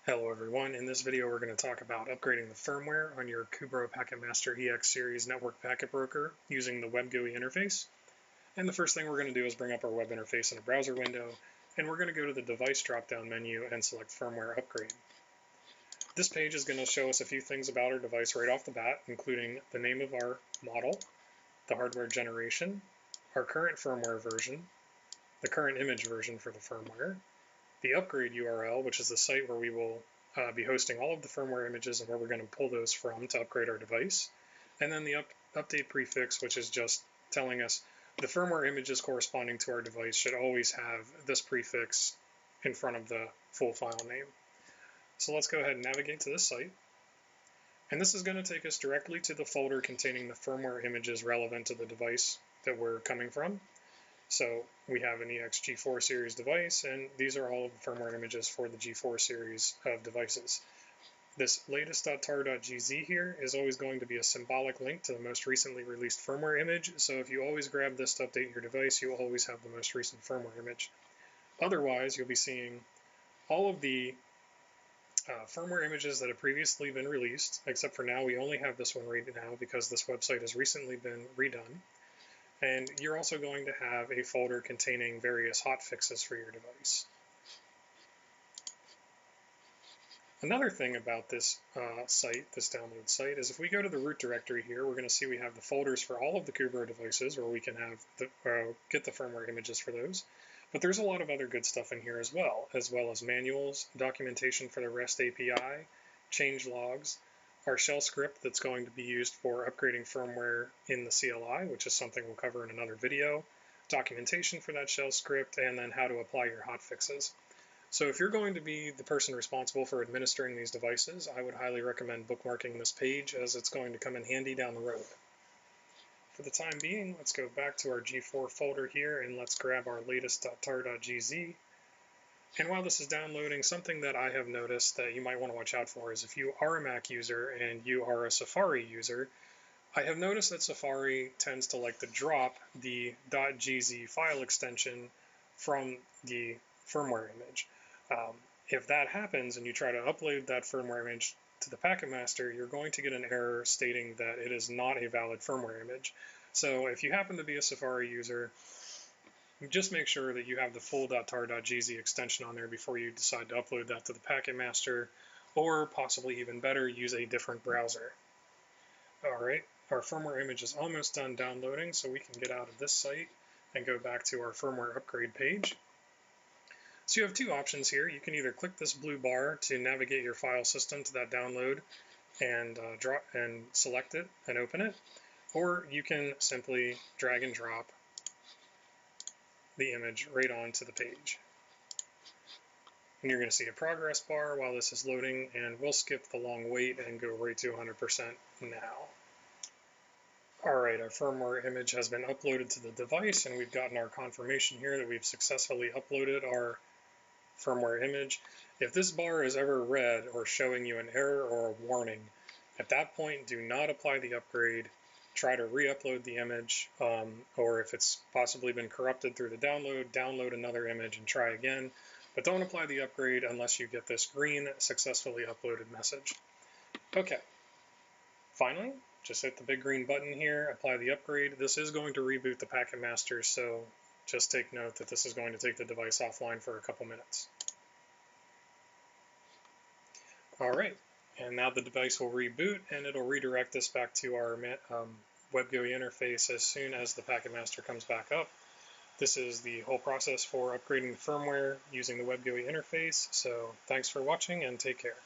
Hello everyone, in this video we're going to talk about upgrading the firmware on your Cubro Packetmaster EX series network packet broker using the Web GUI interface. And the first thing we're going to do is bring up our web interface in a browser window, and we're going to go to the device drop-down menu and select firmware upgrade. This page is going to show us a few things about our device right off the bat, including the name of our model, the hardware generation, our current firmware version, the current image version for the firmware, the upgrade URL, which is the site where we will be hosting all of the firmware images and where we're going to pull those from to upgrade our device, and then the update prefix, which is just telling us the firmware images corresponding to our device should always have this prefix in front of the full file name. So let's go ahead and navigate to this site. And this is going to take us directly to the folder containing the firmware images relevant to the device that we're coming from. So we have an EX G4 series device, and these are all of the firmware images for the G4 series of devices. This latest.tar.gz here is always going to be a symbolic link to the most recently released firmware image, so if you always grab this to update your device, you'll always have the most recent firmware image. Otherwise, you'll be seeing all of the firmware images that have previously been released, except for now we only have this one right now because this website has recently been redone. And you're also going to have a folder containing various hotfixes for your device. Another thing about this site, this download site, is if we go to the root directory here, we're going to see we have the folders for all of the Cubro devices where we can have get the firmware images for those. But there's a lot of other good stuff in here as well as manuals, documentation for the REST API, change logs, our shell script that's going to be used for upgrading firmware in the CLI, which is something we'll cover in another video, documentation for that shell script, and then how to apply your hotfixes. So if you're going to be the person responsible for administering these devices, I would highly recommend bookmarking this page as it's going to come in handy down the road. For the time being, let's go back to our G4 folder here and let's grab our latest.tar.gz. And while this is downloading, something that I have noticed that you might want to watch out for is if you are a Mac user and you are a Safari user, I have noticed that Safari tends to like to drop the .gz file extension from the firmware image. If that happens and you try to upload that firmware image to the Packetmaster, you're going to get an error stating that it is not a valid firmware image. So if you happen to be a Safari user, just make sure that you have the full .tar.gz extension on there before you decide to upload that to the Packetmaster, or possibly even better, use a different browser. Alright, our firmware image is almost done downloading, so we can get out of this site and go back to our firmware upgrade page. So you have two options here. You can either click this blue bar to navigate your file system to that download and select it and open it, or you can simply drag and drop the image right onto the page. And you're going to see a progress bar while this is loading, and we'll skip the long wait and go right to 100% now. Alright, our firmware image has been uploaded to the device, and we've gotten our confirmation here that we've successfully uploaded our firmware image. If this bar is ever red or showing you an error or a warning, at that point do not apply the upgrade. Try to re-upload the image, or if it's possibly been corrupted through the download another image and try again. But don't apply the upgrade unless you get this green successfully uploaded message. Okay, finally, just hit the big green button here, apply the upgrade. This is going to reboot the Packetmaster, so just take note that this is going to take the device offline for a couple minutes. Alright, and now the device will reboot and it'll redirect us back to our Web GUI interface as soon as the Packetmaster comes back up. This is the whole process for upgrading the firmware using the Web GUI interface, so thanks for watching and take care.